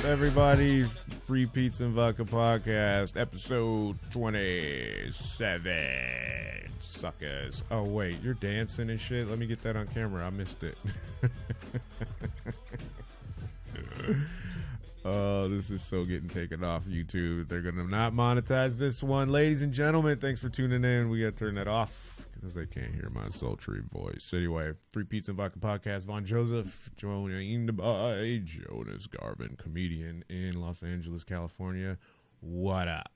everybody? Free Pizza and Vodka Podcast, episode 27. Suckers. Oh, wait, you're dancing and shit? Let me get that on camera. I missed it. Oh, this is so getting taken off YouTube. They're going to not monetize this one. Ladies and gentlemen, thanks for tuning in. We got to turn that off because they can't hear my sultry voice. Anyway, Free Pizza and Vodka Podcast, Von Joseph, joined by Jonas Garvin, comedian in Los Angeles, California. What up?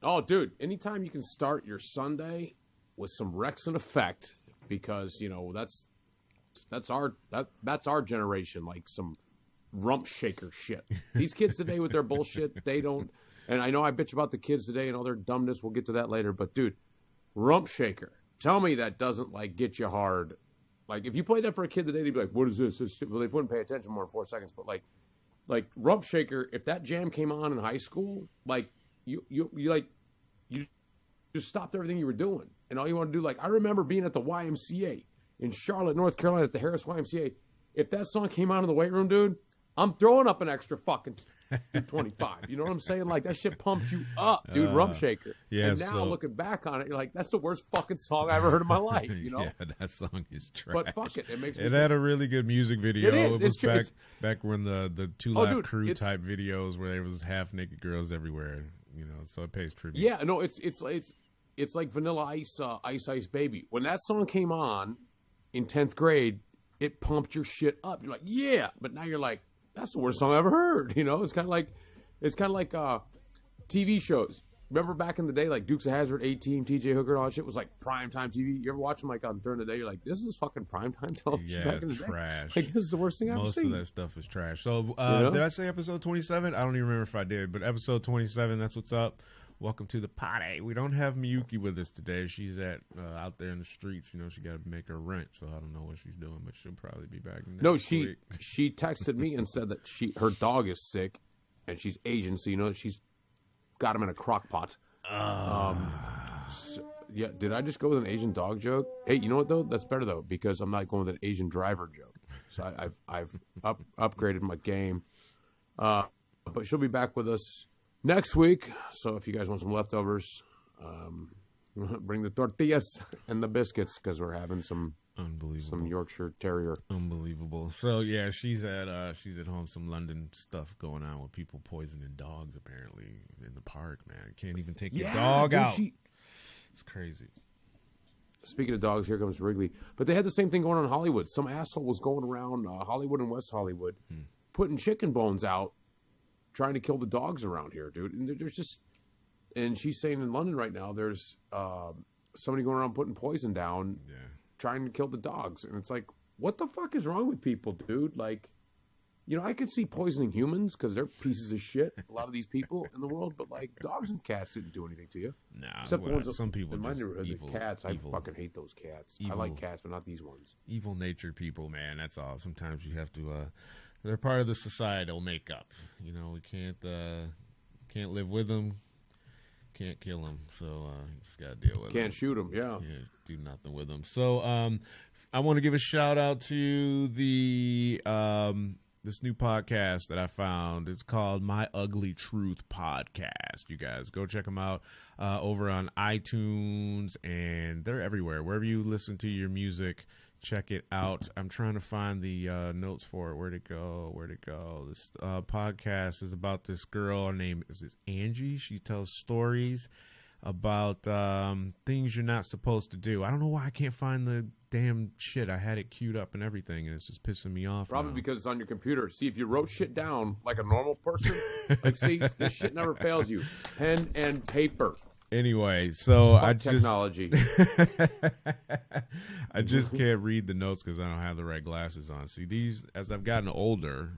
Oh, dude, anytime you can start your Sunday with some Rex in effect, because, you know, that's our generation, like some rump shaker shit. These kids today with their bullshit, they don't, and I know I bitch about the kids today and all their dumbness, we'll get to that later, but dude, rump shaker, tell me that doesn't like get you hard. Like if you played that for a kid today, they'd be like, what is this? Well, they wouldn't pay attention more than 4 seconds, but like rump shaker, if that jam came on in high school, like you just stopped everything you were doing and all you want to do. Like I remember being at the YMCA in Charlotte, North Carolina at the Harris YMCA. If that song came on in the weight room, dude, I'm throwing up an extra fucking 25. You know what I'm saying? Like that shit pumped you up, dude. Rump shaker. Yeah. And now looking back on it, you're like, that's the worst fucking song I ever heard in my life. You know? Yeah, that song is trash. But fuck it, it makes me. It had a really good music video. It is. It was back when the Two Live Crew it's type videos where there was half naked girls everywhere. You know, so it pays tribute. Yeah, no, it's like Vanilla Ice, Ice Ice Baby. When that song came on in 10th grade, it pumped your shit up. You're like, yeah, but now you're like, that's the worst song I ever heard. You know, it's kind of like TV shows. Remember back in the day, like Dukes of Hazzard, A-Team, TJ Hooker, and all that shit was like primetime TV. You ever watch them like on during the day? You're like, this is fucking primetime television. Yeah, back in the trash. Day. Like this is the worst thing I've ever seen. Most of that stuff is trash. So you know? Did I say episode 27? I don't even remember if I did, but episode 27. That's what's up. Welcome to the party. We don't have Miyuki with us today. She's out there in the streets. You know, she got to make her rent, so I don't know what she's doing, but she'll probably be back next week. She texted me and said that her dog is sick, and she's Asian, so you know she's got him in a crock pot. Yeah, did I just go with an Asian dog joke? Hey, you know what though? That's better though because I'm not going with an Asian driver joke. So I've upgraded my game. But she'll be back with us next week, so if you guys want some leftovers, bring the tortillas and the biscuits because we're having some Yorkshire Terrier. Unbelievable. So yeah, she's at home. Some London stuff going on with people poisoning dogs apparently in the park. Man, can't even take your dog out. It's crazy. Speaking of dogs, here comes Wrigley. But they had the same thing going on in Hollywood. Some asshole was going around Hollywood and West Hollywood, putting chicken bones out, trying to kill the dogs around here, dude. And there's just, and she's saying in London right now, there's somebody going around putting poison down, trying to kill the dogs. And it's like, what the fuck is wrong with people, dude? Like, you know, I could see poisoning humans because they're pieces of shit, a lot of these people in the world, but like dogs and cats didn't do anything to you. Nah, except some people in my neighborhood, evil, the cats, evil, I fucking hate those cats. Evil, I like cats, but not these ones. Evil-natured people, man, that's all. Sometimes you have to... they're part of the societal makeup. You know, we can't live with them, can't kill them. So you just got to deal with them. Can't shoot them, yeah. Can't do nothing with them. So I want to give a shout out to the this new podcast that I found. It's called My Ugly Truth Podcast. You guys go check them out over on iTunes, and they're everywhere. Wherever you listen to your music, check it out. I'm trying to find the notes for it. Where'd it go? This podcast is about this girl. Her name is Angie. She tells stories about things you're not supposed to do. I don't know why I can't find the damn shit. I had it queued up and everything, and it's just pissing me off. Probably now. Because it's on your computer. See, if you wrote shit down like a normal person, like, see, this shit never fails you. Pen and paper. Anyway, so technology. I just can't read the notes because I don't have the right glasses on. See, these, as I've gotten older,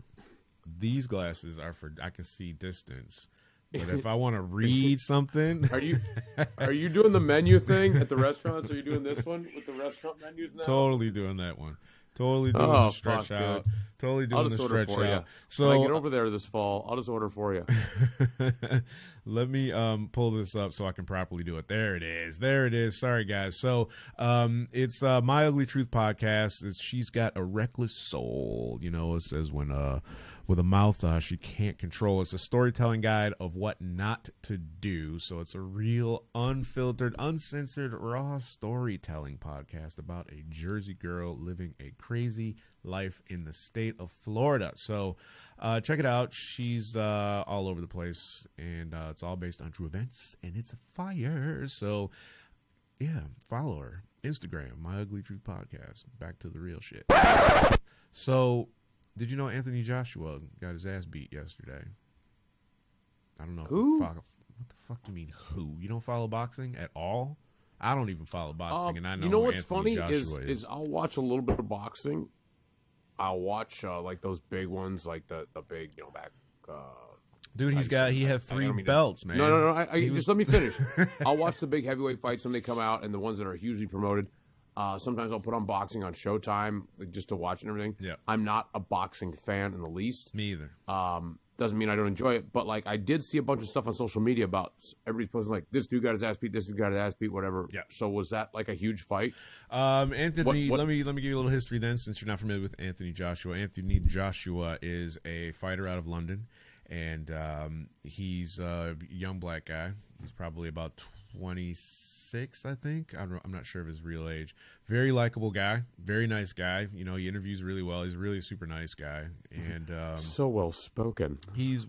these glasses are for, I can see distance. But if I want to read something, are you doing the menu thing at the restaurants? Are you doing this one with the restaurant menus now? Totally doing that one. Totally doing the stretch out. Dude. Totally doing the stretch out. You. So when I get over there this fall, I'll just order for you. Let me pull this up so I can properly do it. There it is. There it is. Sorry, guys. So it's My Ugly Truth Podcast. She's got a reckless soul. You know, it says when with a mouth she can't control. It's a storytelling guide of what not to do. So it's a real unfiltered, uncensored, raw storytelling podcast about a Jersey girl living a crazy life in the state of Florida. So check it out. She's all over the place, and it's all based on true events, and it's a fire. So yeah, follow her. Instagram, My Ugly Truth Podcast. Back to the real shit. So, did you know Anthony Joshua got his ass beat yesterday? I don't know. Who? What the fuck do you mean, who? You don't follow boxing at all? I don't even follow boxing, and I know. You know what's Anthony funny Joshua is I'll watch a little bit of boxing. I'll watch like those big ones, like the big, back. Dude, he had 3 belts, man. No. Just let me finish. I'll watch the big heavyweight fights when they come out, and the ones that are hugely promoted. Sometimes I'll put on boxing on Showtime just to watch and everything. Yeah. I'm not a boxing fan in the least. Me either. Doesn't mean I don't enjoy it, but like I did see a bunch of stuff on social media about everybody's posting like this dude got his ass beat, this dude got his ass beat, whatever. Yeah. So was that like a huge fight? Anthony, What? let me give you a little history then, since you're not familiar with Anthony Joshua. Anthony Joshua is a fighter out of London, and he's a young black guy. He's probably about 26, I think. I'm not sure of his real age. Very likable guy, very nice guy. He interviews really well. He's really a super nice guy, and So well spoken. he's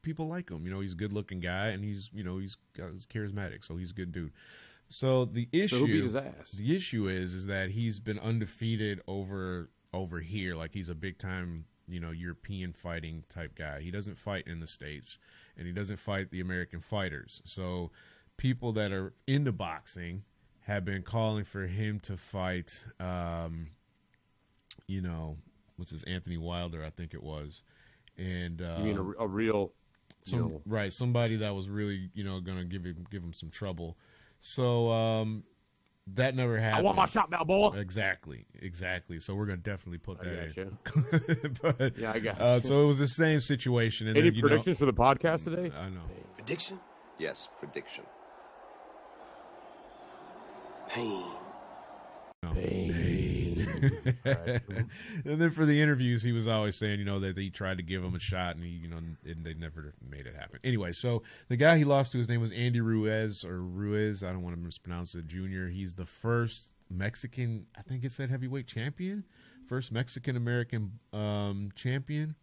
people like him. He's a good looking guy, and he's charismatic, so he's a good dude. So the issue, So who beat his ass? The issue is that he's been undefeated over here. Like, he's a big time, European fighting type guy. He doesn't fight in the States, and he doesn't fight the American fighters. So people that are into boxing have been calling for him to fight, what's his, Anthony Wilder, I think it was. And You mean a real, right, somebody that was really, going to give him some trouble. So that never happened. I want my shot now, boy. Exactly. So we're gonna definitely put that in. But, yeah, I got so it was the same situation. And Any then, predictions for the podcast today? I know. Prediction? Yes, prediction. Pain. And then for the interviews, he was always saying, that he tried to give him a shot, and and they never made it happen. Anyway, so the guy he lost to, his name was Andy Ruiz. I don't want to mispronounce it, Jr. He's the first Mexican, I think it said heavyweight champion, first Mexican American champion.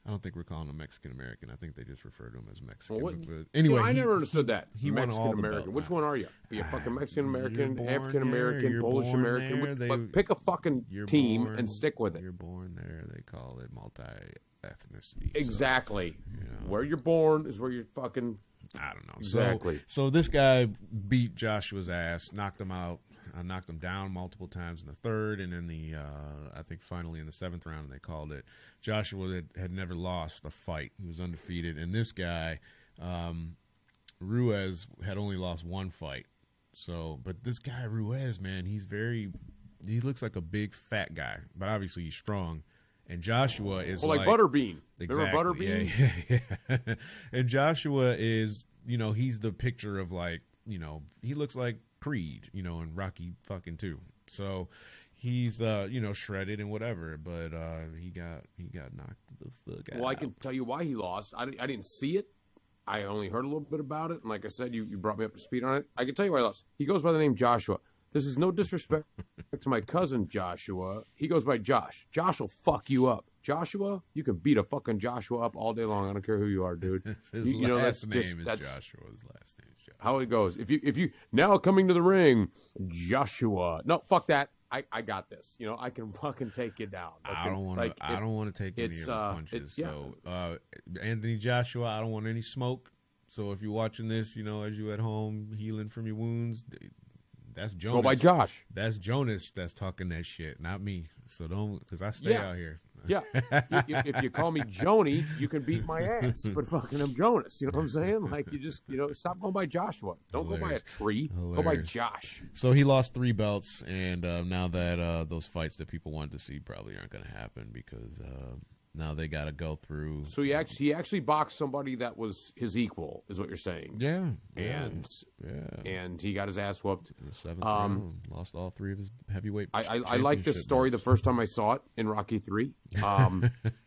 I don't think we're calling him Mexican American. I think they just refer to him as Mexican. Well, but anyway, I never understood that. He won all the American. belts. Which one are you? Are you fucking Mexican American, You're African American, born Polish there, American? they- But pick a fucking team and stick with it. You're born there. They call it multi-ethnicity. Exactly. So, Where you're born is where you're fucking. I don't know. Exactly. So this guy beat Joshua's ass, knocked him out, knocked him down multiple times in the third, and in I think finally in the 7th round they called it. Joshua had never lost a fight. He was undefeated, and this guy, Ruiz, had only lost 1 fight. So, but this guy Ruiz, man, he looks like a big fat guy, but obviously he's strong. And Joshua is like Butterbean. Exactly. Remember Butterbean? Yeah. And Joshua is, he's the picture of like, he looks like Creed, and Rocky fucking 2. So he's, shredded and whatever, but he got knocked the fuck out. Well, I can tell you why he lost. I didn't see it. I only heard a little bit about it. And like I said, you brought me up to speed on it. I can tell you why he lost. He goes by the name Joshua. This is no disrespect to my cousin Joshua. He goes by Josh. Josh will fuck you up. Joshua, you can beat a fucking Joshua up all day long. I don't care who you are, dude. His last name is Joshua. His last name is Joshua. How it goes. If you now coming to the ring, Joshua. No, fuck that. I got this. I can fucking take you down. Okay? I don't want to take any of his punches. So Anthony Joshua, I don't want any smoke. So if you're watching this, as you at home healing from your wounds, that's Jonas. Go by Josh. That's Jonas that's talking that shit, not me. So don't, because I stay out here. Yeah. If you call me Joni, you can beat my ass. But fucking I'm Jonas. You know what I'm saying? Like, you just, stop going by Joshua. Don't go by a tree. Go by Josh. So he lost 3 belts, and now that those fights that people wanted to see probably aren't going to happen because Now they got to go through. So he actually boxed somebody that was his equal, is what you're saying. Yeah. And he got his ass whooped. In the 7th round, lost all 3 of his heavyweight. I like this story bouts. the first time I saw it in Rocky 3.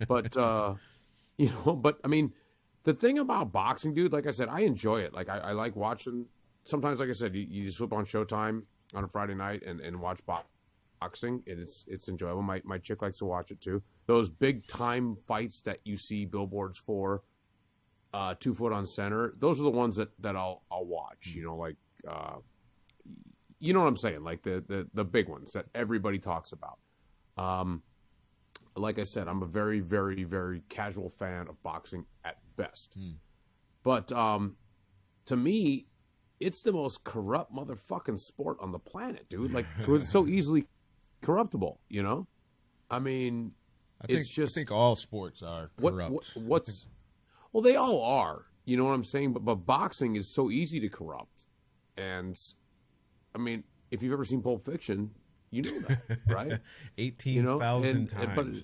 But I mean, the thing about boxing, dude, like I said, I enjoy it. Like I like watching. Sometimes, like I said, you just flip on Showtime on a Friday night and watch boxing, and it's enjoyable. My chick likes to watch it too. Those big time fights that you see billboards for, 2 foot on center. Those are the ones that I'll watch. You know, like you know what I'm saying, like the big ones that everybody talks about. Like I said, I'm a very, very, very casual fan of boxing at best. But to me, it's the most corrupt motherfucking sport on the planet, dude. Like, it's so easily corruptible, you know? I mean, I think all sports are corrupt. Well, they all are. You know what I'm saying? But boxing is so easy to corrupt. And, I mean, if you've ever seen Pulp Fiction, you know that, right? 18,000 times.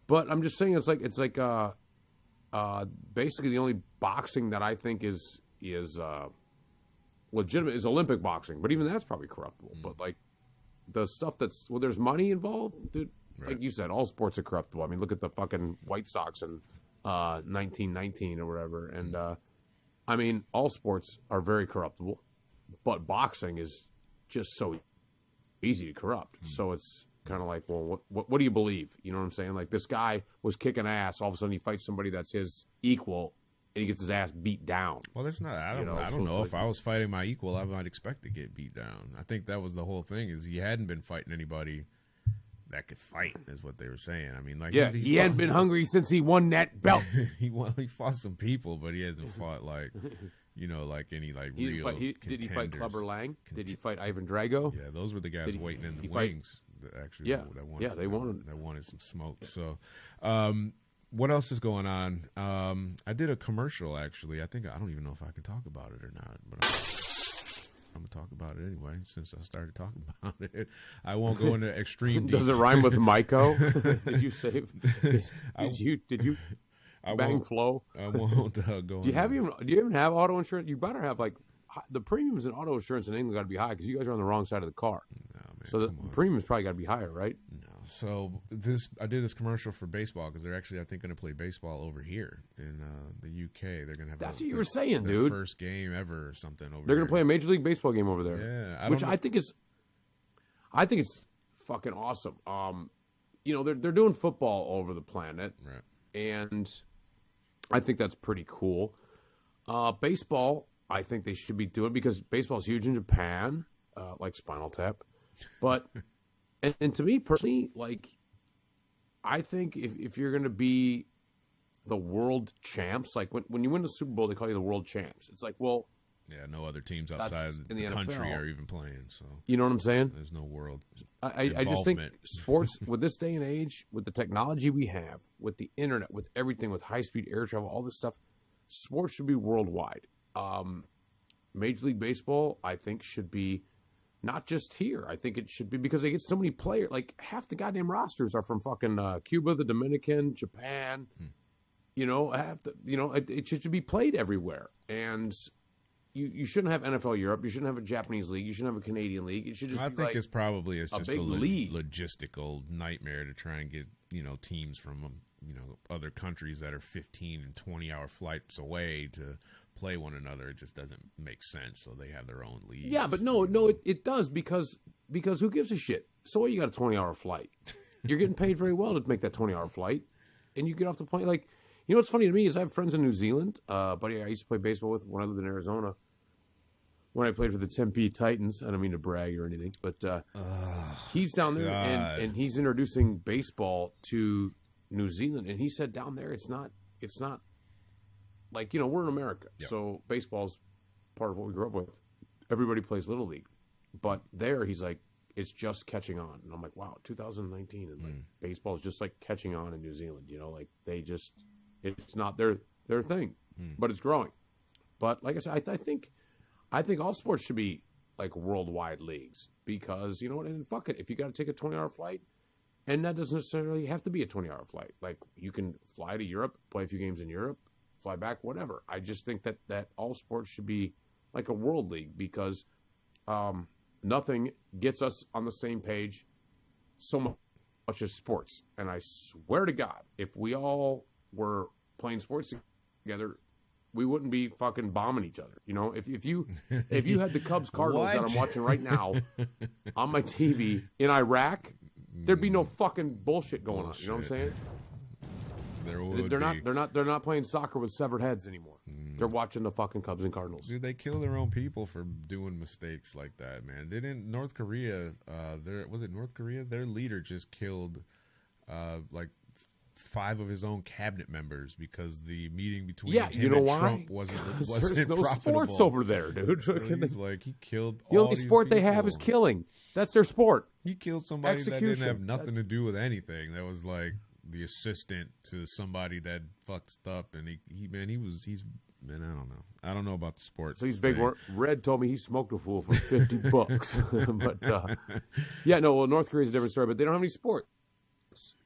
But I'm just saying, it's like basically the only boxing that I think is legitimate is Olympic boxing. But even that's probably corruptible. But like the stuff there's money involved, dude. Right. Like you said, all sports are corruptible. I mean, look at the fucking White Sox in 1919 or whatever. And I mean, all sports are very corruptible, but boxing is just so easy to corrupt. So it's kind of like, well, what do you believe? You know what I'm saying? Like, this guy was kicking ass. All of a sudden, he fights somebody that's his equal, and he gets his ass beat down. Well, there's not. I don't know if I was fighting my equal, I might expect to get beat down. I think that was the whole thing. Is he hadn't been fighting anybody that could fight, is what they were saying. I mean, like, he hadn't been hungry since he won that belt. he fought some people, but he hasn't fought like. You know, like any like real. Did he fight Clubber Lang? Did he fight Ivan Drago? Yeah, those were the guys waiting in the wings. Actually, that wanted some smoke. Yeah. So, what else is going on? I did a commercial actually. I don't even know if I can talk about it or not, but I'm gonna talk about it anyway. Since I started talking about it, I won't go into extreme. Does it rhyme with Myco? Did you save? Did you? Bang Flow. I won't go. Do you even have auto insurance? You better have like the premiums in auto insurance in England got to be high because you guys are on the wrong side of the car. No, man, so the premiums probably got to be higher, right? No. So I did this commercial for baseball because they're actually, I think, going to play baseball over here in the UK. They're going to have that's what you were saying, dude. First game ever or something over. They're going to play a Major League Baseball game over there. Yeah, I think it's fucking awesome. You know, they're doing football all over the planet, right? And I think that's pretty cool. Baseball, I think they should be doing because baseball's huge in Japan, like Spinal Tap. But and to me personally, like, I think if you're going to be the world champs, like when you win the Super Bowl, they call you the world champs. It's like, well, yeah, no other teams outside the country are even playing. So you know what I'm saying? There's no world. I just think sports with this day and age, with the technology we have, with the internet, with everything, with high-speed air travel, all this stuff, sports should be worldwide. Major League Baseball, I think, should be not just here. I think it should be because they get so many players. Like, half the goddamn rosters are from fucking Cuba, the Dominican, Japan. You know, it should be played everywhere. And you shouldn't have NFL Europe. You shouldn't have a Japanese league. You shouldn't have a Canadian league. It should just. I think it's probably just a league. Logistical nightmare to try and get teams from other countries that are 15 and 20-hour flights away to play one another. It just doesn't make sense. So they have their own leagues. Yeah, but no, it does because who gives a shit? So you got a 20-hour flight. You're getting paid very well to make that 20-hour flight, and you get off the plane like. You know what's funny to me is I have friends in New Zealand. Buddy I used to play baseball with when I lived in Arizona. When I played for the Tempe Titans. I don't mean to brag or anything, but he's down there and he's introducing baseball to New Zealand. And he said down there it's not like, we're in America. Yep. So baseball's part of what we grew up with. Everybody plays Little League. But there he's like, it's just catching on. And I'm like, wow, 2019 and like baseball is just like catching on in New Zealand. Like they just it's not their thing, but it's growing. But like I said, I think all sports should be like worldwide leagues because you know what? And fuck it, if you got to take a 20-hour flight, And that doesn't necessarily have to be a 20-hour flight. Like, you can fly to Europe, play a few games in Europe, fly back, whatever. I just think that all sports should be like a world league, because nothing gets us on the same page so much as sports. And I swear to God, if we all were playing sports together, we wouldn't be fucking bombing each other. You know, if you had the Cubs Cardinals that I'm watching right now on my TV in Iraq, there'd be no fucking bullshit going on. You know what I'm saying? They're not playing soccer with severed heads anymore. They're watching the fucking Cubs and Cardinals. Dude, they kill their own people for doing mistakes like that, man. Didn't North Korea? North Korea? Their leader just killed like 5 of his own cabinet members because the meeting between him and Trump wasn't There's no profitable. sports over there, dude. So he's like, he killed. The only sport they have is killing. That's their sport. He killed somebody that didn't have nothing to do with anything. That was like the assistant to somebody that fucked up, and I don't know about the sports. So he's big. Red told me he smoked a fool for $50, but yeah, no. Well, North Korea's a different story, but they don't have any sports.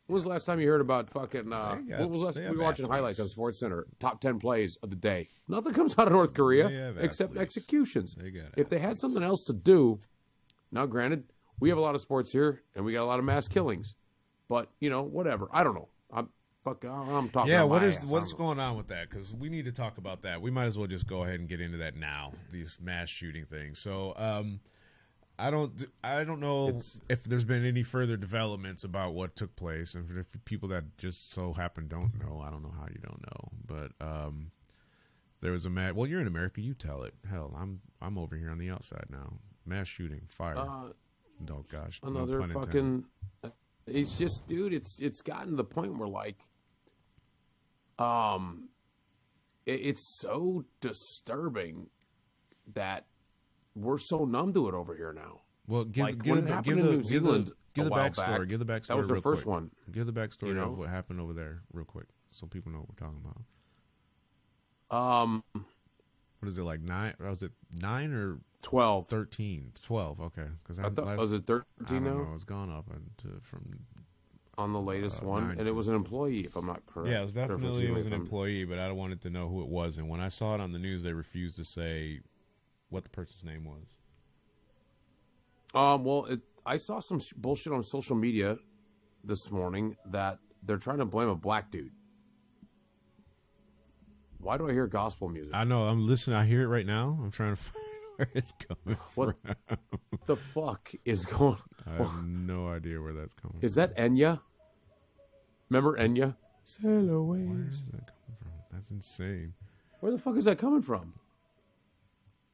When was the last time you heard about fucking? When was the last? We were watching highlights on Sports Center. Top 10 plays of the day. Nothing comes out of North Korea except executions. If they had something else to do, now granted, we have a lot of sports here, and we got a lot of mass killings. But whatever. I don't know. I'm talking. Yeah, what's going on with that? Because we need to talk about that. We might as well just go ahead and get into that now. These mass shooting things. So, I don't know if there's been any further developments about what took place, and for people that just so happen don't know, I don't know how you don't know. But there was well, you're in America, you tell it. Hell, I'm over here on the outside now. Mass shooting, fire. Oh gosh, another no fucking. It's just, dude. It's gotten to the point where like, it's so disturbing that we're so numb to it over here now. Well, give the backstory. Give the backstory. That was the first one. Give the backstory of what happened over there, real quick, so people know what we're talking about. What is it, like 9? Was it 9 or 12? 13. 12. Okay, because was it 13 now? Know, it's gone up from on the latest one, and it was an employee, if I'm not correct. Yeah, it was an employee, but I wanted to know who it was. And when I saw it on the news, they refused to say what the person's name was. Well, I saw some bullshit on social media this morning that they're trying to blame a black dude. Why do I hear gospel music? I know. I'm listening. I hear it right now. I'm trying to find where it's coming from. What the fuck is going on? I have no idea where that's coming from. Is that Enya? Remember Enya? Sail away. Where is that coming from? That's insane. Where the fuck is that coming from?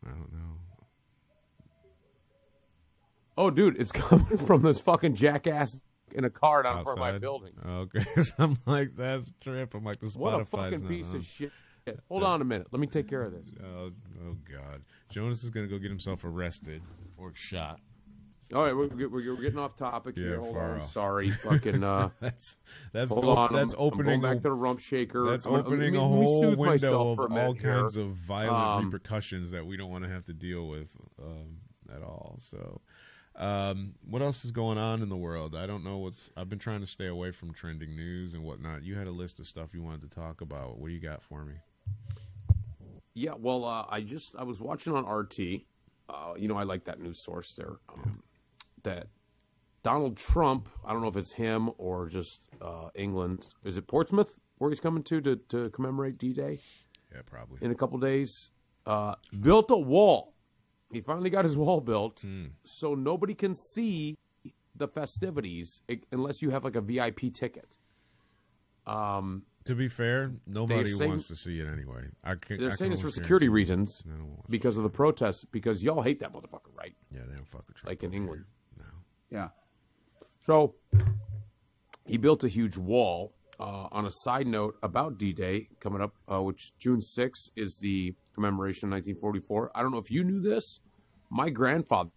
I don't know. Oh, dude, it's coming from this fucking jackass in a car down in front of my building. Okay, I'm like, that's a trip. I'm like, the Spotify's what a fucking piece of shit. Hold on a minute. Let me take care of this. Oh God. Jonas is going to go get himself arrested or shot. All right, we're getting off topic here. Hold on. Off. Sorry. Fucking, that's hold on. That's opening. I'm going back to the rump shaker. That's opening a whole window of all kinds here. of violent repercussions that we don't want to have to deal with at all. So, what else is going on in the world? I don't know I've been trying to stay away from trending news and whatnot. You had a list of stuff you wanted to talk about. What do you got for me? Yeah, well, I was watching on RT. I like that news source there. That Donald Trump, I don't know if it's him or just England. Is it Portsmouth where he's coming to commemorate D-Day? Yeah, probably. In a couple days. Built a wall. He finally got his wall built, so nobody can see the festivities unless you have like a VIP ticket. To be fair, nobody wants to see it anyway. They're saying it's for security reasons because of the protests, because y'all hate that motherfucker, right? Yeah, they don't fuck with Trump. Like in England. No. Yeah. So he built a huge wall. On a side note about D-Day coming up, which June 6th is the commemoration of 1944. I don't know if you knew this. My grandfather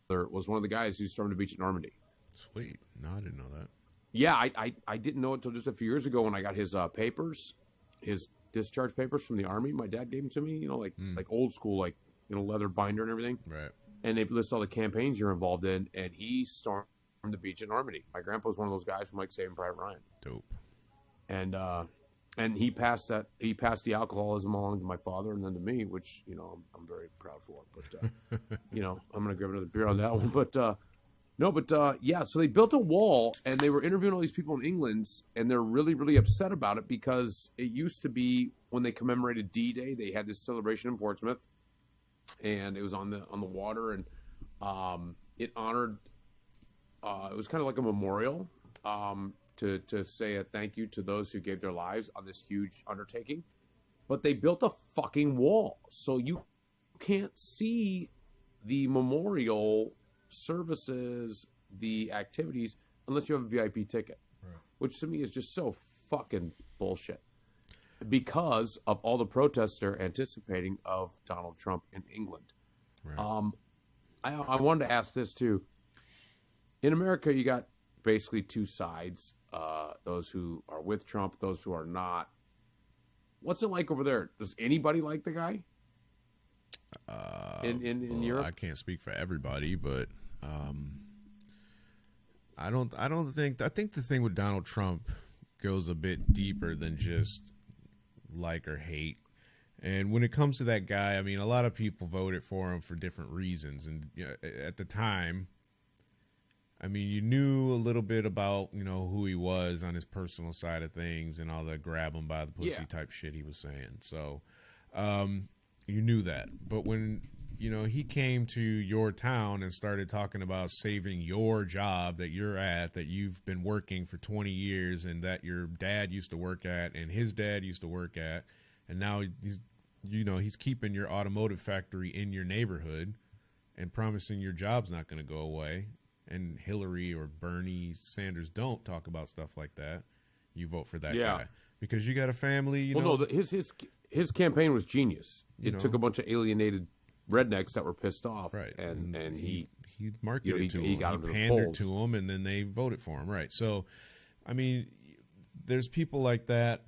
was one of the guys who stormed the beach at Normandy. Sweet. No, I didn't know that. Yeah, I didn't know it until just a few years ago when I got his papers, his discharge papers from the Army. My dad gave them to me, like old school, leather binder and everything. Right. And they list all the campaigns you're involved in, and he stormed the beach in Normandy. My grandpa was one of those guys from like Saving Private Ryan. Dope. And he passed the alcoholism along to my father and then to me, which, you know, I'm very proud for. But, you know, I'm going to grab another beer on that one. But, yeah, so they built a wall and they were interviewing all these people in England and they're really, really upset about it because it used to be when they commemorated D-Day, they had this celebration in Portsmouth and it was on the water and it honored, it was kind of like a memorial, to say a thank you to those who gave their lives on this huge undertaking. But they built a fucking wall. So you can't see the memorial services, the activities, unless you have a VIP ticket. Right. Which to me is just so fucking bullshit. Because of all the protests they're anticipating of Donald Trump in England. Right. I wanted to ask this too. In America, you got basically two sides. Those who are with Trump, those who are not. What's it like over there? Does anybody like the guy? In Europe, I can't speak for everybody, but I think the thing with Donald Trump goes a bit deeper than just like or hate. And when it comes to that guy, I mean, a lot of people voted for him for different reasons, and you know, at the time, I mean, you knew a little bit about, you know, who he was on his personal side of things and all the grab him by the pussy type shit he was saying. So you knew that. But when, you know, he came to your town and started talking about saving your job that you're at, that you've been working for 20 years and that your dad used to work at and his dad used to work at, and now he's keeping your automotive factory in your neighborhood and promising your job's not going to go away. And Hillary or Bernie Sanders don't talk about stuff like that. You vote for that guy because you got a family. No, his campaign was genius. It took a bunch of alienated rednecks that were pissed off, right? And he marketed to them. He pandered to them, and then they voted for him, right? So, I mean, there's people like that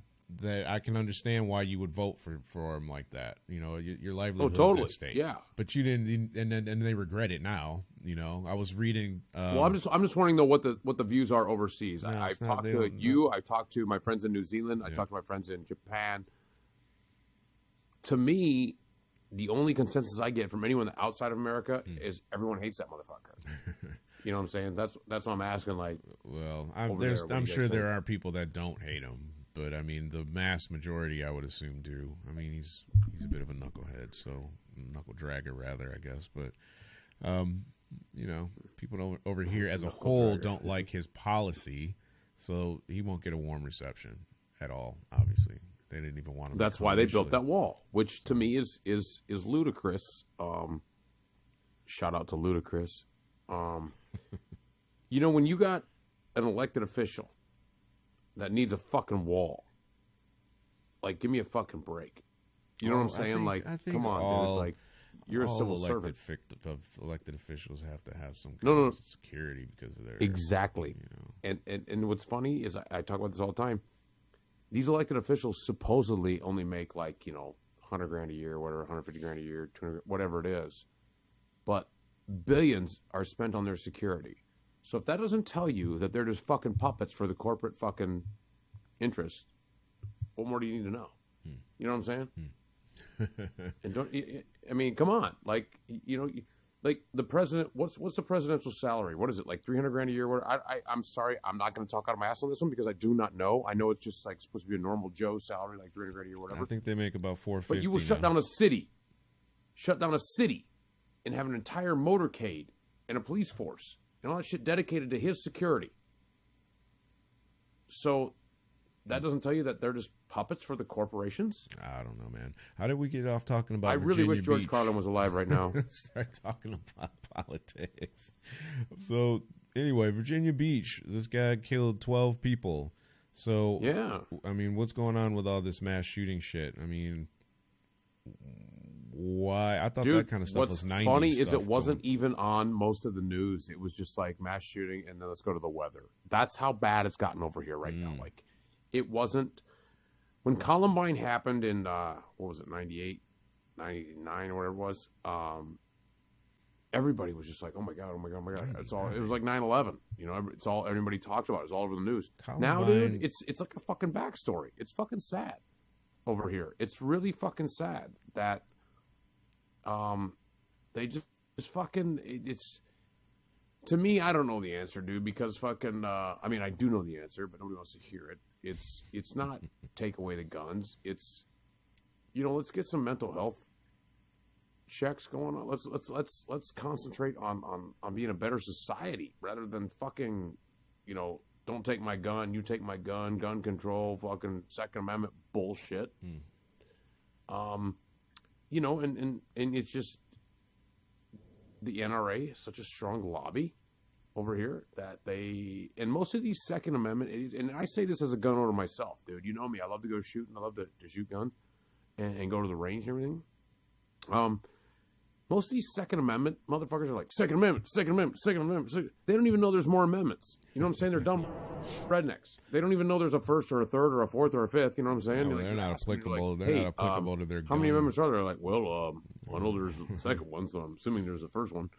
I can understand why you would vote for him like that. You know, your livelihood's at stake. Yeah, but you didn't, and they regret it now. You know, I was reading. Well, I'm just wondering though what the views are overseas. No, I've talked to you. I've talked to my friends in New Zealand. I talked to my friends in Japan. To me, the only consensus I get from anyone outside of America is everyone hates that motherfucker. You know what I'm saying? That's what I'm asking. Like, well, I'm sure there are people that don't hate him. But I mean, the mass majority, I would assume, do. I mean, he's a bit of a knucklehead, so knuckle dragger rather, I guess. But you know, people over here as a whole don't like his policy, so he won't get a warm reception at all. Obviously, they didn't even want him. That's why they built that wall, which to me is ludicrous. Shout out to Ludacris. You know, when you got an elected official that needs a fucking wall, like, give me a fucking break. You know what I'm saying? I think come on, dude. Like, you're a civil servant. Elected officials have to have some kind of security because of their exactly. You know. And what's funny is I talk about this all the time. These elected officials supposedly only make like $100,000 a year, whatever, $150,000 a year, $200,000, whatever it is, but billions are spent on their security. So if that doesn't tell you that they're just fucking puppets for the corporate fucking interests, what more do you need to know? You know what I'm saying? And I mean, come on, like like the president. What's the presidential salary? What is it, like $300,000 a year? What? I'm sorry, I'm not going to talk out of my ass on this one because I do not know. I know it's just like supposed to be a normal Joe salary, like $300,000 a year, whatever. I think they make about $450,000. But you will shut down a city, and have an entire motorcade and a police force and all that shit dedicated to his security. So that doesn't tell you that they're just puppets for the corporations? I don't know, man. How did we get off talking about Virginia really wish George Beach? Carlin was alive right now. Start talking about politics. So anyway, Virginia Beach, this guy killed 12 people. So yeah, I mean, what's going on with all this mass shooting shit? I mean, why? I thought that kind of stuff was 90s. What's funny is it wasn't even on most of the news. It was just like mass shooting, and then let's go to the weather. That's how bad it's gotten over here right now. Like, it wasn't when Columbine happened in what was it, 98, 99 or whatever it was. everybody was just like, oh my God, oh my God, oh my God. It's all, it was like 9/11. You know, it's all, everybody talked about it. It's all over the news. Now, dude, it's like a fucking backstory. It's fucking sad over here. It's really fucking sad that they just fucking, it's, to me, I don't know the answer, dude, because fucking, I mean, I do know the answer, but nobody wants to hear it. It's not take away the guns. It's, you know, let's get some mental health checks going on. Let's concentrate on being a better society rather than fucking, you know, don't take my gun, you take my gun, gun control, fucking Second Amendment bullshit. You know, and it's just, the NRA is such a strong lobby over here that they, and most of these Second Amendment, and I say this as a gun owner myself, dude. You know me, I love to go shooting, I love to shoot guns and go to the range and everything. Most of these Second Amendment motherfuckers are like, Second Amendment, Second Amendment, Second Amendment. They don't even know there's more amendments. You know what I'm saying? They're dumb rednecks. They don't even know there's a first or a third or a fourth or a fifth. You know what I'm saying? No, they're not applicable. Like, they're not applicable to their gun. How many amendments are there? Like, well, I know there's the second one, so I'm assuming there's the first one.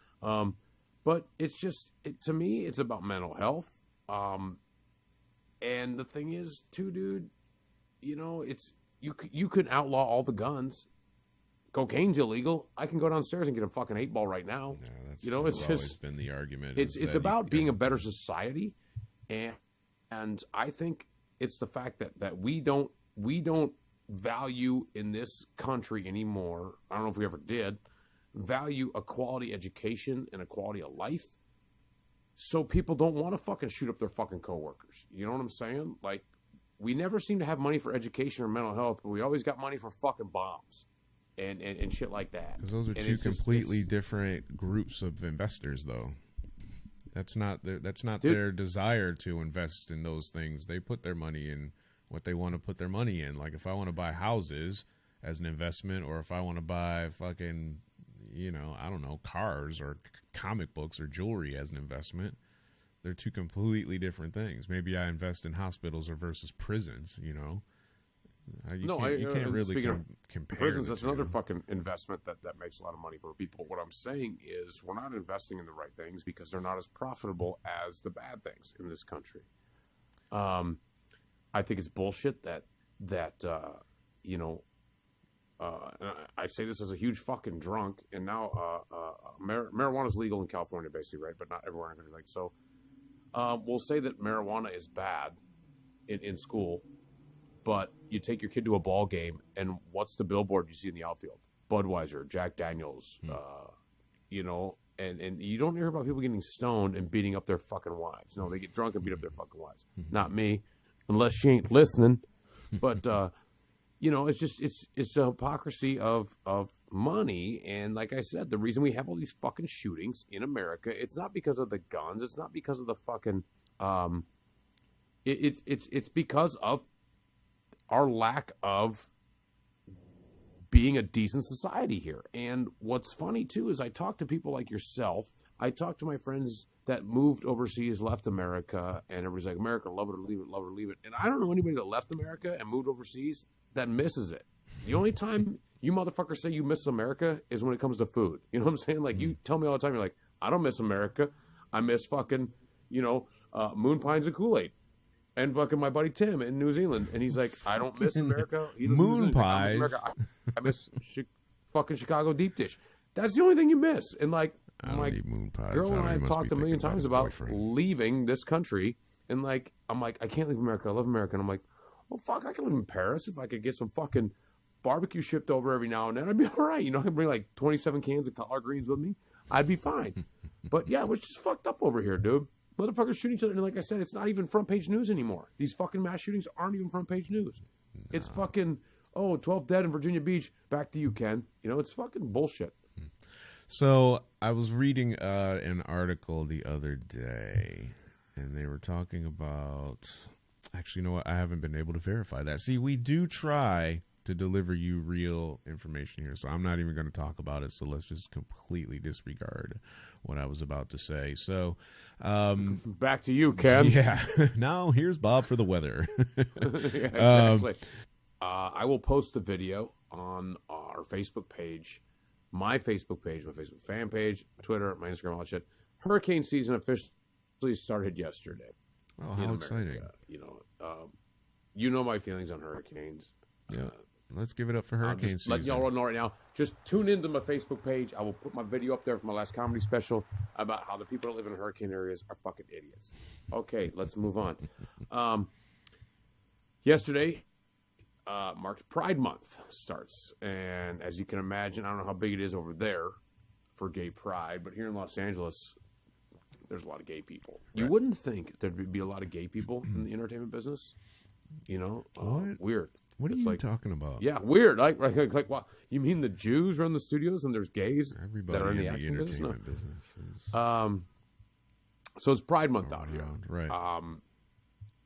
But it's just, to me, it's about mental health. And the thing is, too, dude, you know, it's, you could outlaw all the guns. Cocaine's illegal. I can go downstairs and get a fucking 8-ball right now. Yeah, that's, you know, it's always just been the argument. It's about being a better society, and I think it's the fact that we don't value in this country anymore. I don't know if we ever did value a quality education and a quality of life. So people don't want to fucking shoot up their fucking coworkers. You know what I'm saying? Like, we never seem to have money for education or mental health, but we always got money for fucking bombs. And shit like that. Because those are two completely different groups of investors, though. That's not their desire to invest in those things. They put their money in what they want to put their money in. Like, if I want to buy houses as an investment, or if I want to buy fucking, you know, I don't know, cars or comic books or jewelry as an investment, they're two completely different things. Maybe I invest in hospitals or versus prisons, you know. You can't really compare prisons. That's another fucking investment that makes a lot of money for people. What I'm saying is, we're not investing in the right things because they're not as profitable as the bad things in this country. I think it's bullshit that you know. And I say this as a huge fucking drunk. And now marijuana is legal in California, basically, right? But not everywhere in the country. Like, so, we'll say that marijuana is bad in school. But you take your kid to a ball game, and what's the billboard you see in the outfield? Budweiser, Jack Daniels, you know, and you don't hear about people getting stoned and beating up their fucking wives. No, they get drunk and beat up their fucking wives. Not me, unless she ain't listening. But you know, it's just it's the hypocrisy of money. And like I said, the reason we have all these fucking shootings in America, it's not because of the guns. It's not because of the fucking it's because of our lack of being a decent society here. And what's funny too is I talk to people like yourself. I talk to my friends that moved overseas, left America, and everybody's like, America, love it or leave it, love it or leave it. And I don't know anybody that left America and moved overseas that misses it. The only time you motherfuckers say you miss America is when it comes to food. You know what I'm saying? Like, you tell me all the time, you're like, I don't miss America. I miss fucking, you know, moon pies and Kool-Aid. And fucking my buddy Tim in New Zealand. And he's like, I don't miss America. He moon pies. I miss fucking Chicago deep dish. That's the only thing you miss. And like, I'm like, eat moon pies. Girl and I have talked a million times about leaving this country. And like, I'm like, I can't leave America. I love America. And I'm like, well, fuck, I can live in Paris if I could get some fucking barbecue shipped over every now and then. I'd be all right. You know, I can bring like 27 cans of collard greens with me. I'd be fine. But yeah, it's just fucked up over here, dude. Motherfuckers shooting each other. And like I said, it's not even front page news anymore. These fucking mass shootings aren't even front page news. No. It's fucking, 12 dead in Virginia Beach. Back to you, Ken. You know, it's fucking bullshit. So I was reading an article the other day, and they were talking about, actually, you know what? I haven't been able to verify that. See, we do try to deliver you real information here, so I'm not even going to talk about it. So let's just completely disregard what I was about to say. So back to you, Ken. Yeah. Now here's Bob for the weather. Yeah, exactly. I will post the video on our Facebook page my Facebook page, my Facebook fan page, Twitter, my Instagram, all that shit. Hurricane season officially started yesterday. Oh, how exciting! You know my feelings on hurricanes. Yeah, let's give it up for hurricane season. Let y'all know right now. Just tune into my Facebook page. I will put my video up there for my last comedy special about how the people that live in hurricane areas are fucking idiots. Okay, let's move on. Yesterday marked Pride Month starts, and as you can imagine, I don't know how big it is over there for gay pride, but here in Los Angeles, there's a lot of gay people. Right. You wouldn't think there'd be a lot of gay people in the entertainment business. What? Weird. What are you talking about? Yeah, weird. Like what? You mean the Jews run the studios and there's gays Everybody that are in the acting entertainment business. So it's Pride Month out here, right?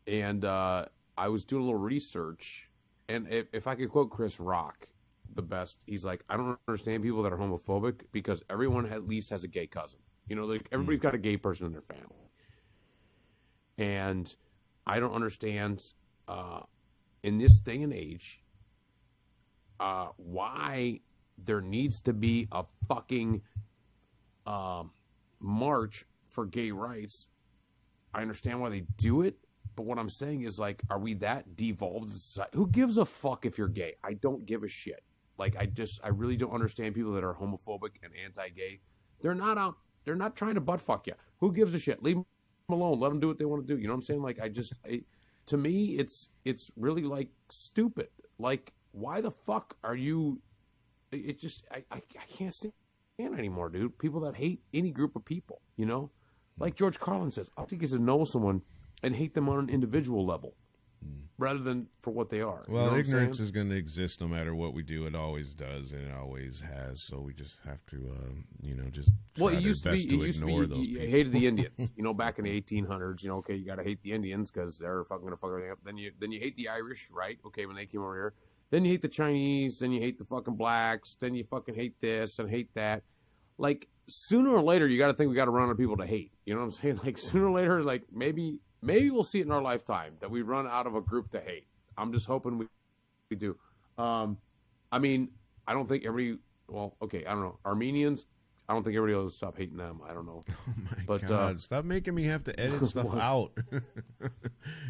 And I was doing a little research, and if I could quote Chris Rock, the best, he's like, I don't understand people that are homophobic because everyone at least has a gay cousin. Like everybody's got a gay person in their family, and I don't understand in this day and age why there needs to be a fucking march for gay rights. I understand why they do it, but what I'm saying is, like, are we that devolved? Who gives a fuck if you're gay? I don't give a shit. Like, I really don't understand people that are homophobic and anti-gay. They're not trying to butt fuck you. Who gives a shit? Leave them alone. Let them do what they want to do. You know what I'm saying? Like, to me, it's really, like, stupid. Like, why the fuck are you? It just I can't stand anymore, dude. People that hate any group of people. Like George Carlin says, I think it's to know someone and hate them on an individual level rather than for what they are. Well, ignorance is going to exist no matter what we do. It always does, and it always has. So we just have to, just try it used to be. It used to be. You hated the Indians. Back in the 1800s. Okay, you got to hate the Indians because they're fucking going to fuck everything up. Then you hate the Irish, right? Okay, when they came over here. Then you hate the Chinese. Then you hate the fucking blacks. Then you fucking hate this and hate that. Like, sooner or later, you got to think we got to run out of people to hate. You know what I'm saying? Like, sooner or later, like, maybe we'll see it in our lifetime that we run out of a group to hate. I'm just hoping we do. I mean, I don't think everybody. Well, okay, I don't know. Armenians, I don't think everybody will stop hating them. I don't know. Oh my God! Stop making me have to edit stuff out.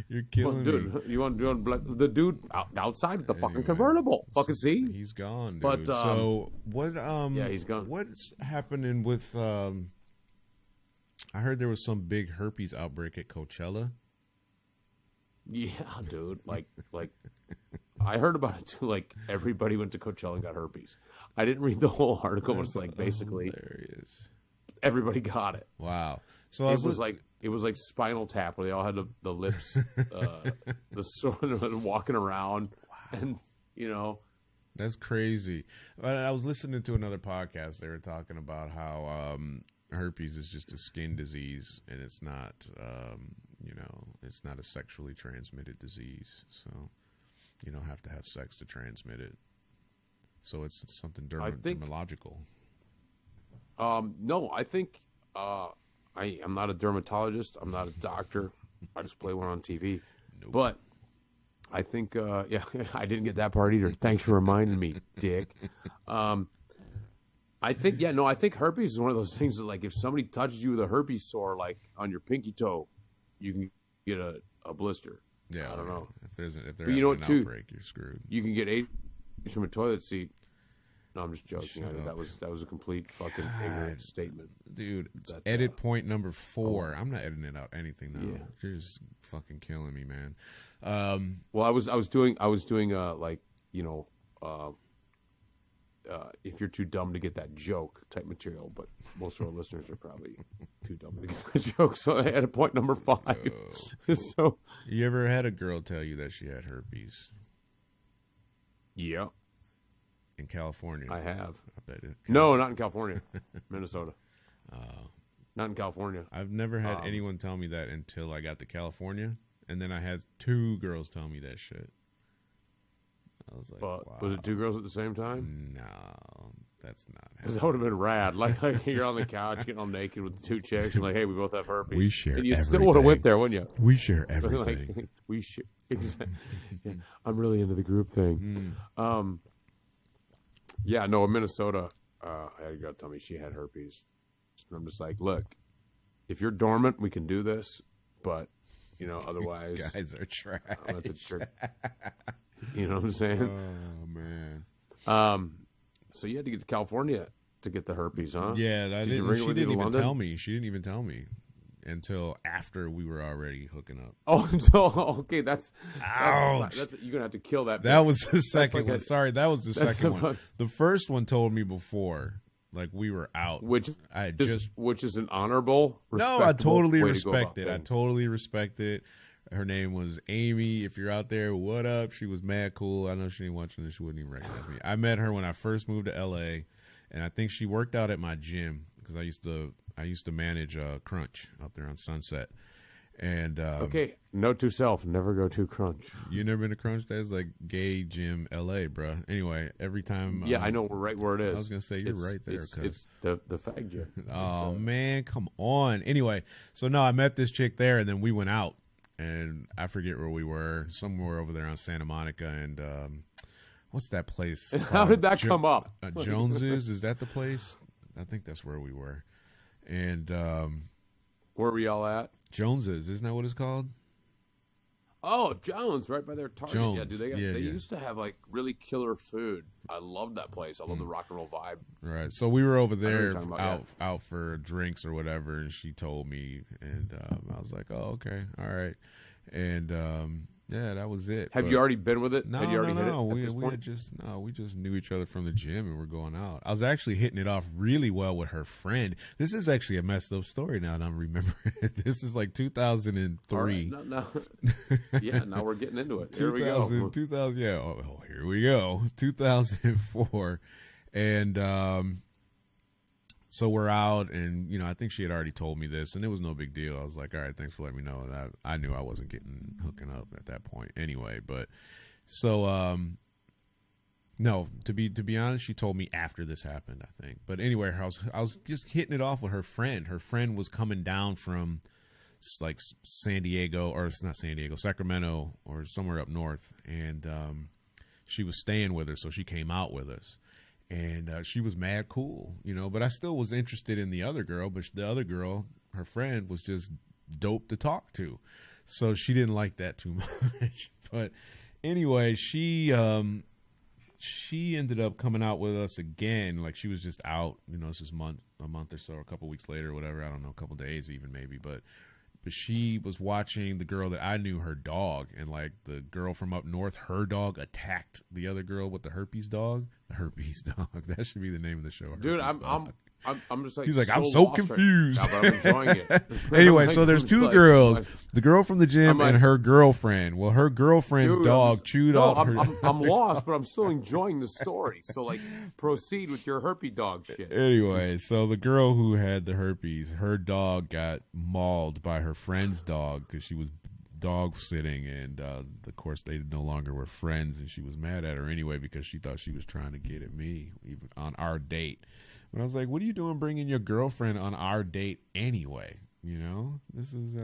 You're killing me, You want to do the dude outside the fucking convertible? Fucking see, he's gone, dude. But so what? Yeah, he's gone. What's happening with? I heard there was some big herpes outbreak at Coachella. Yeah, dude. Like I heard about it too. Like, everybody went to Coachella and got herpes. I didn't read the whole article, but it's like basically everybody got it. Wow. So it was like Spinal Tap, where they all had the lips, the sort of walking around, wow. And that's crazy. I was listening to another podcast. They were talking about how herpes is just a skin disease, and it's not, it's not a sexually transmitted disease. So you don't have to have sex to transmit it. So it's something dermatological. No, I think I'm not a dermatologist. I'm not a doctor. I just play one on TV. Nope. But I think, yeah, I didn't get that part either. Thanks for reminding me, dick. I think herpes is one of those things that, like, if somebody touches you with a herpes sore, like on your pinky toe, you can get a blister. Yeah, I don't know. If there's an outbreak, you're screwed. You can get AIDS from a toilet seat. No, I'm just joking. That was a complete fucking ignorant statement, dude. Edit point number 4. I'm not editing out anything now. Yeah. You're just fucking killing me, man. Well, I was doing like, if you're too dumb to get that joke type material, but most of our listeners are probably too dumb to get that joke. So I had a point number 5. So you ever had a girl tell you that she had herpes? Yeah. In California? I have. I bet it. No, not in California. Minnesota. Not in California. I've never had anyone tell me that until I got to California, and then I had 2 girls tell me that shit. I was like, wow. Was it 2 girls at the same time? No, that's not. Because that would have been rad. Like you're on the couch getting all naked with the 2 chicks, and like, hey, we both have herpes. We share. And you everything. Still would have went there, wouldn't you? We share everything. Like, we share. Yeah, I'm really into the group thing. Yeah, no, in Minnesota, I had a girl tell me she had herpes. And I'm just like, look, if you're dormant, we can do this, but otherwise, guys are trash. You know what I'm saying? Oh man. So you had to get to California to get the herpes, huh? Yeah, Did you bring it she with you didn't to even London? tell me. She didn't even tell me until after we were already hooking up. Oh, so okay, that's Ouch. you're gonna have to kill that. That bitch. was the second like one. Sorry, that was the that's second one. about- The first one told me before, like we were out. which I had which is an honorable. No, I totally way to go respect about it. I things. totally respect it. Her name was Amy. If you're out there, what up? She was mad cool. I know she ain't watching this. She wouldn't even recognize me. I met her when I first moved to LA, and I think she worked out at my gym because I used to manage Crunch up there on Sunset. And Okay, note to self: never go to Crunch. you never been to Crunch? That's like gay gym LA, bro. Anyway, every time. Yeah, I know right where it is. I was gonna say you're right there. It's the fag gym. Oh man, come on. Anyway, so no, I met this chick there, and then we went out, and I forget where we were, somewhere over there on Santa Monica, and what's that place? How did that come up? Jones's, is that the place? I think that's where we were, and Where were y'all at? Jones's, isn't that what it's called? Oh, Jones, right by their Target. Jones, Yeah, dude, they yeah. used to have like really killer food. I love that place. I love the rock and roll vibe. Right. So we were over know what you're there talking about, out for drinks or whatever, and she told me, and I was like, oh, okay, all right, and yeah, that was it. Have But- you already been with it? No, Had you already hit it at we this point? we just knew each other from the gym and we're going out. I was actually hitting it off really well with her friend. This is actually a messed up story now that I'm remembering it. This is like 2003. All right, no. Yeah, now we're getting into it. Here we go. 2000, yeah. Oh, here we go. 2004. And so we're out, and I think she had already told me this, and it was no big deal. I was like, all right, thanks for letting me know. That I knew I wasn't hooking up at that point anyway. But so no, to be honest, she told me after this happened, I think. But anyway, I was just hitting it off with her friend. Her friend was coming down from like San Diego, or it's not San Diego, Sacramento, or somewhere up north, and she was staying with her, so she came out with us. And she was mad cool, but I still was interested in the other girl, but the other girl, her friend, was just dope to talk to. So she didn't like that too much. But anyway, she ended up coming out with us again. Like she was just out, this was a month or so, or a couple weeks later, or whatever. I don't know, a couple days even maybe. But she was watching the girl that I knew, her dog, and like the girl from up north, her dog attacked the other girl with the herpes dog. The herpes dog. That should be the name of the show. Dude, Herpes dog. I'm just like, He's like, I'm so lost confused. Right now, but I'm enjoying it. Anyway, I'm so like- there's I'm two just girls, like, the girl from the gym I'm like- and her girlfriend. Well, her girlfriend's dude, dog chewed no, out her. I'm lost, but I'm still enjoying the story. So like, proceed with your herpes dog shit. Anyway, so the girl who had the herpes, her dog got mauled by her friend's dog because she was dog sitting, and of course they no longer were friends, and she was mad at her anyway because she thought she was trying to get at me even on our date. But I was like, what are you doing bringing your girlfriend on our date anyway? This is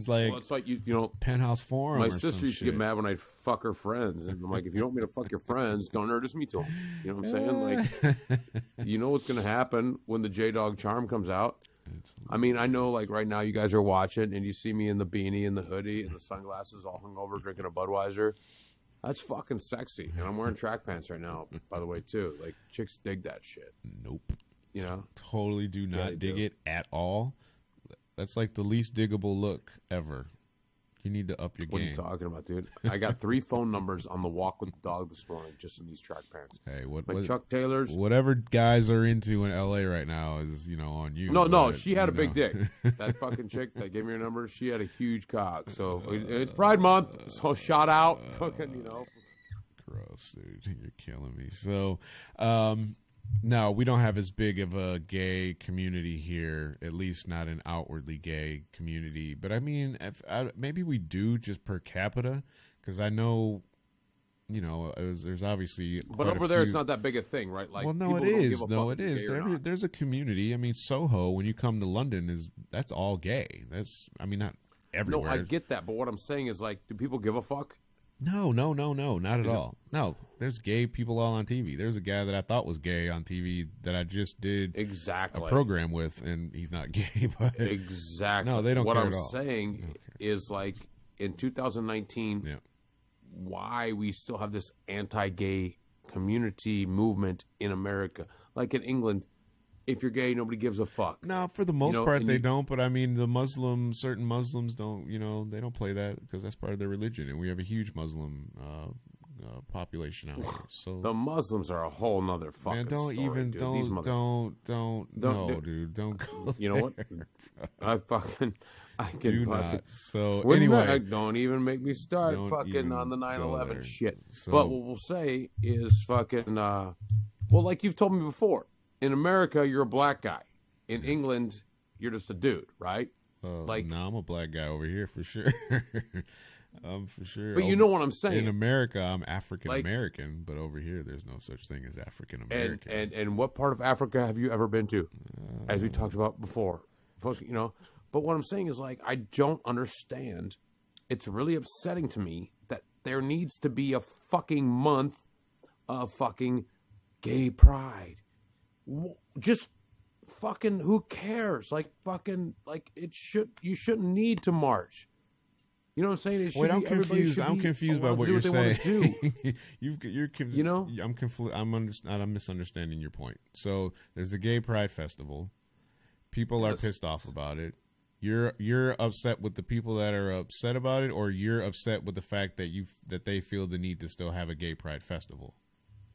like, Well, it's like you know. Penthouse Forum. My or sister some used to get shit. mad when I fuck her friends, and I'm like, if you don't want me to fuck your friends, don't introduce me to them. You know what I'm saying? Like, you know what's gonna happen when the J Dog Charm comes out? I mean, I know, like right now, you guys are watching, and you see me in the beanie and the hoodie and the sunglasses, all hungover, drinking a Budweiser. That's fucking sexy, and I'm wearing track pants right now, by the way, too. Like, chicks dig that shit. Nope. You know? Totally do they not dig do. it at all. That's like the least diggable look ever. You need to up your What are you game. talking about, dude? I got 3 phone numbers on the walk with the dog this morning, just in these track pants. Hey, My Chuck Taylors. whatever guys are into in LA right now is, on you. No, but, she had a big dick. That fucking chick that gave me her number, she had a huge cock. So it's Pride Month, so shout out, fucking, Gross, dude. You're killing me. So, no, we don't have as big of a gay community here, at least not an outwardly gay community. But I mean, maybe we do just per capita, because I know, there's obviously. But quite a over there, it's few- not that big a thing, right? Like, Well, no, people it don't give is. a No, fuck it if you're is. gay or not. There's a community. I mean, Soho, when you come to London, that's all gay. Not No, everywhere. I get that, but what I'm saying is, like, do people give a fuck? No, not at all. No, there's gay people all on TV. There's a guy that I thought was gay on TV that I just did exactly a program with, and he's not gay. But exactly. No, they don't what care I'm at all. saying is, like, in 2019, why we still have this anti-gay community movement in America. Like in England, if you're gay, nobody gives a fuck. No, for the most part, they don't. But I mean, certain Muslims don't, they don't play that because that's part of their religion. And we have a huge Muslim population out here. So the Muslims are a whole nother fucking story, dude. Don't go. You know what? I can do fucking. not. So anyway, don't even make me start fucking on the 9/11 shit. So, but what we'll say is fucking. Well, like you've told me before. In America, you're a black guy. In England, you're just a dude, right? Like, no, I'm a black guy over here for sure. For sure. But you know what I'm saying. In America, I'm African American, but over here, there's no such thing as African American. And what part of Africa have you ever been to? As we talked about before, But what I'm saying is, like, I don't understand. It's really upsetting to me that there needs to be a fucking month of fucking gay pride. Just fucking who cares? Like fucking like you shouldn't need to march. You know what I'm saying? Wait, I'm confused. I'm confused by what you're saying. I'm misunderstanding your point. So there's a gay pride festival. People are pissed off about it. You're upset with the people that are upset about it, or you're upset with the fact that they feel the need to still have a gay pride festival.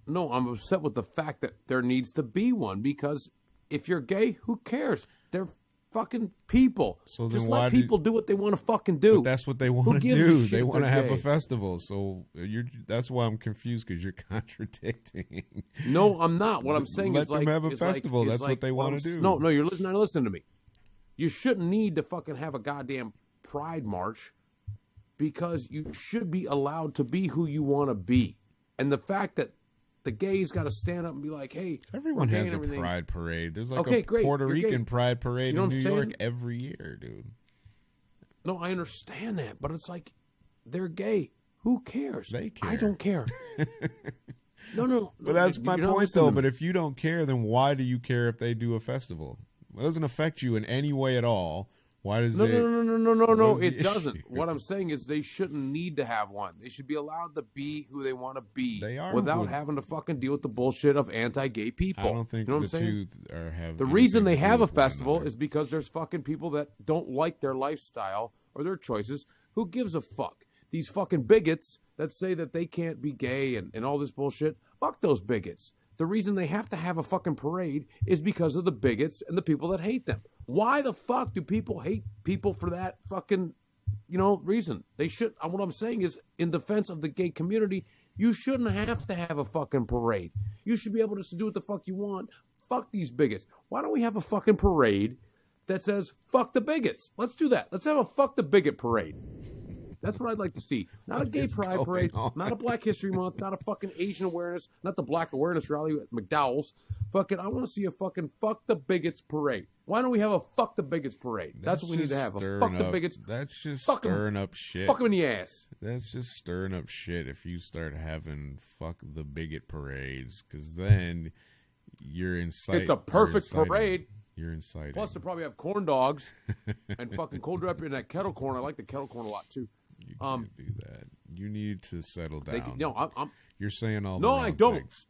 No, I'm upset with the fact that there needs to be one, because if you're gay, who cares? They're fucking people. So just let people do what they want to fucking do. But that's what they want to do. They want to have a festival. So that's why I'm confused, because you're contradicting. No, I'm not. What I'm saying is, let them have a festival. That's what they want to do. No, you're listening. Listen to me. You shouldn't need to fucking have a goddamn pride march, because you should be allowed to be who you want to be. And the fact that the gays got to stand up and be like, hey, everyone has a pride parade. There's like a Puerto Rican pride parade in New York every year, dude. No, I understand that, but it's like, they're gay. Who cares? They care. I don't care. No. But that's my point, though. But if you don't care, then why do you care if they do a festival? It doesn't affect you in any way at all. Why does it? No, it doesn't. What I'm saying is they shouldn't need to have one. They should be allowed to be who they want to be without having to fucking deal with the bullshit of anti-gay people. I don't think the two have. The reason they have a festival is because there's fucking people that don't like their lifestyle or their choices. Who gives a fuck? These fucking bigots that say that they can't be gay and all this bullshit. Fuck those bigots. The reason they have to have a fucking parade is because of the bigots and the people that hate them. Why the fuck do people hate people for that fucking, reason? They should. What I'm saying is, in defense of the gay community, you shouldn't have to have a fucking parade. You should be able to do what the fuck you want. Fuck these bigots. Why don't we have a fucking parade that says, fuck the bigots? Let's do that. Let's have a fuck the bigot parade. That's what I'd like to see. Not a gay pride parade, not a Black History Month, not a fucking Asian awareness, not the Black awareness rally at McDowell's. Fucking, I want to see a fucking fuck the bigots parade. Why don't we have a fuck the bigots parade? That's what we need to have. A fuck the bigots. That's just stirring up shit. Fuck them in the ass. That's just stirring up shit if you start having fuck the bigot parades, because then you're inciting. It's a perfect parade. You're inciting. Plus, they probably have corn dogs and fucking cold up in that kettle corn. I like the kettle corn a lot too. You can't do that. You need to settle down. I'm You're saying all the wrong I don't. things.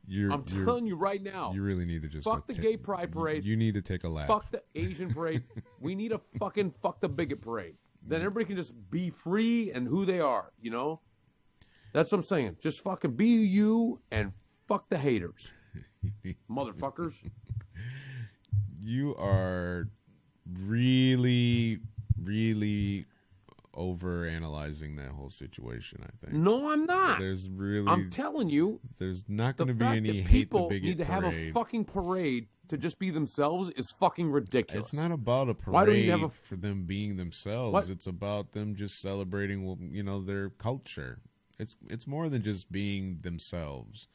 I'm telling you right now. You really need to just fuck the gay pride parade. You need to take a lap. Fuck the Asian parade. We need a fucking fuck the bigot parade. Then everybody can just be free and who they are. That's what I'm saying. Just fucking be you and fuck the haters, motherfuckers. You are really over analyzing that whole situation, I think. No, I'm not. I'm telling you, there's not going to be any hate people the bigot need to have a fucking parade to just be themselves is fucking ridiculous. It's not about a parade Why don't you have for them being themselves. What? It's about them just celebrating, their culture. It's more than just being themselves.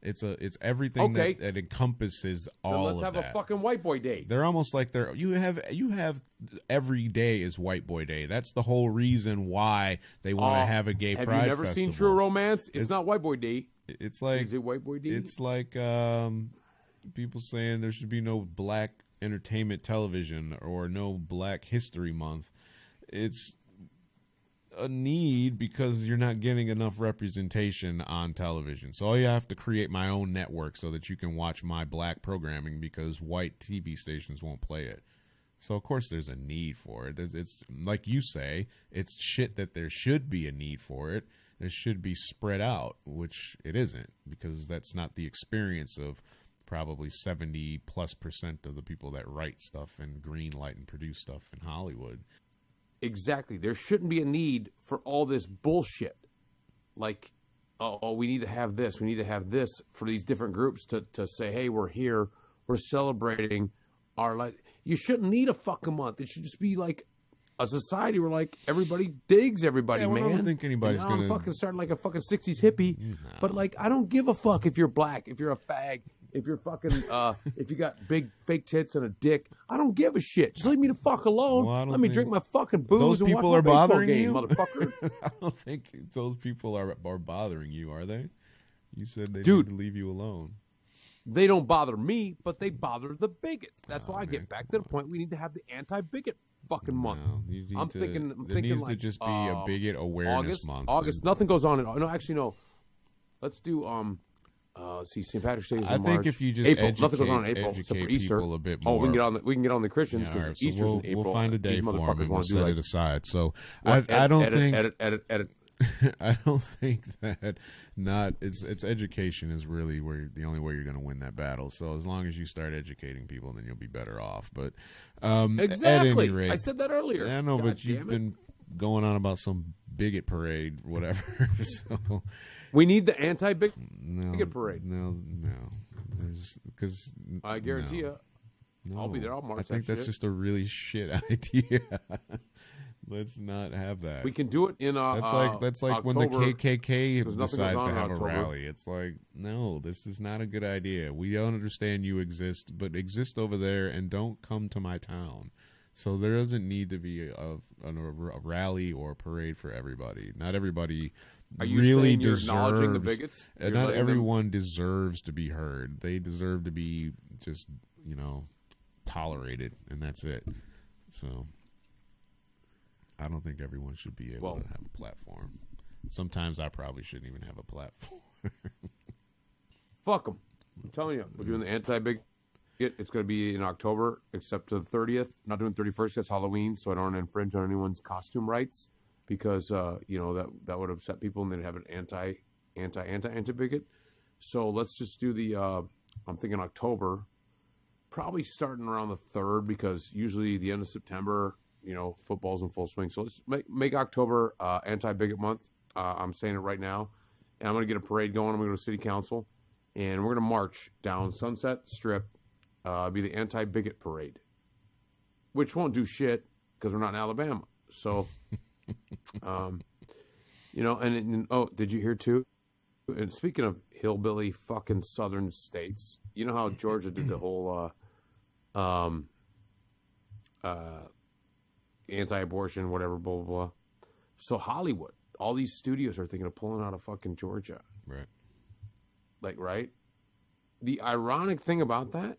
It's everything Okay. that encompasses Then all let's of have that. a fucking white boy day. They're almost like you have every day is White Boy Day. That's the whole reason why they want to have a gay Have pride you never festival. seen True Romance? It's It's- not white boy day. It's like Is it white boy day? it's like people saying there should be no black entertainment television or no Black History Month. It's a need because you're not getting enough representation on television. So I have to create my own network so that you can watch my black programming because white TV stations won't play it. So of course there's a need for it. It's like you say, it's shit that there should be a need for it. It should be spread out, which it isn't, because that's not the experience of probably 70+% of the people that write stuff and green light and produce stuff in Hollywood. Exactly. There shouldn't be a need for all this bullshit. Like, oh, we need to have this. We need to have this for these different groups to say, hey, we're here. We're celebrating our life. You shouldn't need a fucking month. It should just be like a society where like everybody digs everybody, Yeah, well, man. I don't think anybody's I'm gonna fucking starting like a fucking 60s hippie. But like, I don't give a fuck if you're black, if you're a fag, if you're fucking, if you got big fake tits and a dick. I don't give a shit. Just leave me the fuck alone. Well, I don't Let me think drink my fucking booze those and people watch are my baseball bothering game, you? motherfucker. I don't think those people are bothering you, are they? You said they Dude. need to leave you alone. They don't bother me, but they bother the bigots. That's why I man, get back to the point. We need to have the anti-bigot fucking month. No, you need I'm to- thinking there needs like, to just be a bigot awareness month. August, nothing goes on. No, actually, no. Let's do let's see, St. Patrick's Day is in I March. think if you just April, nothing goes on in April educate except for Easter. people a bit Oh, more. we can get on the Christians Yeah, because all right, so Easter's in April. We'll find a day These for them motherfuckers and we'll want to set do like it aside. So what, I don't think edit. I don't think that it's education is really the only way you're going to win that battle. So as long as you start educating people, then you'll be better off. But Exactly. at any rate, I said that earlier. I know, God but you've damn it. been going on about some bigot parade, whatever. So We need the anti-bigot no, parade. No, there's because I guarantee you. No, I'll be there. I'll march I think that that's shit. just a really shit idea. Let's not have that. We can do it in That's like when the October, KKK 'cause nothing decides goes to on in have a October. rally. It's like, no, this is not a good idea. We don't understand you exist, but exist over there and don't come to my town. So there doesn't need to be a rally or a parade for everybody. Not everybody Are you really saying you're deserves. acknowledging the bigots? You're Not letting them- everyone deserves to be heard. They deserve to be just, tolerated, and that's it. So I don't think everyone should be able to have a platform. Sometimes I probably shouldn't even have a platform. Fuck them. I'm telling you, we're doing the anti-bigot. It's going to be in October, except to the 30th. Not doing 31st. That's Halloween, so I don't infringe on anyone's costume rights because that would upset people, and they'd have an anti-bigot. So let's just do the. I'm thinking October, probably starting around the 3rd because usually the end of September, football's in full swing. So let's make October anti-bigot month. I'm saying it right now, and I'm going to get a parade going. I'm going to go to city council, and we're going to march down Sunset Strip. Be the anti-bigot parade, which won't do shit because we're not in Alabama. So, and did you hear too? And speaking of hillbilly fucking southern states, you know how Georgia did the whole anti-abortion, whatever, blah, blah, blah. So Hollywood, all these studios are thinking of pulling out of fucking Georgia. Right. Like, right? The ironic thing about that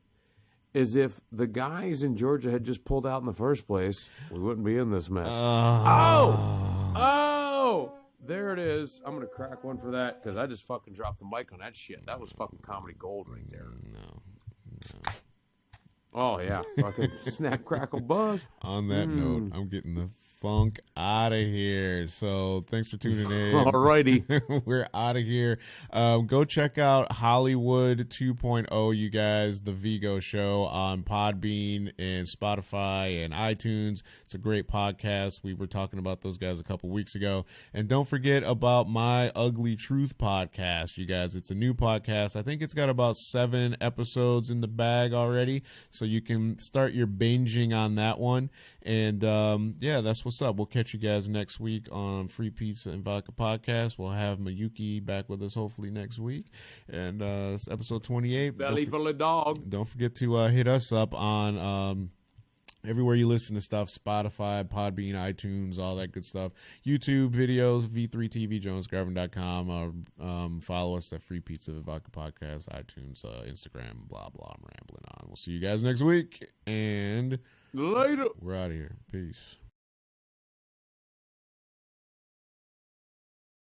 is if the guys in Georgia had just pulled out in the first place, we wouldn't be in this mess. Oh! There it is. I'm going to crack one for that because I just fucking dropped the mic on that shit. That was fucking comedy gold right there. No. Oh, yeah. Fucking snap, crackle, buzz. On that note, I'm getting the funk out of here. So thanks for tuning in. Alrighty. We're out of here. Go check out Hollywood 2.0, you guys, the Vigo show on Podbean and Spotify and iTunes. It's a great podcast. We were talking about those guys a couple weeks ago. And don't forget about My Ugly Truth podcast, you guys. It's a new podcast. I think it's got about 7 episodes in the bag already. So you can start your binging on that one. And that's what's what's up. We'll catch you guys next week on Free Pizza and Vodka Podcast. We'll have Mayuki back with us hopefully next week. And it's episode 28. Belly full of dog. Don't forget to hit us up on everywhere you listen to stuff, Spotify, Podbean, iTunes, all that good stuff. YouTube videos, V3TV, JonesGarvin.com. Follow us at Free Pizza Vodka Podcast, iTunes, Instagram, blah, blah. I'm rambling on. We'll see you guys next week. And Later. we're out of here. Peace.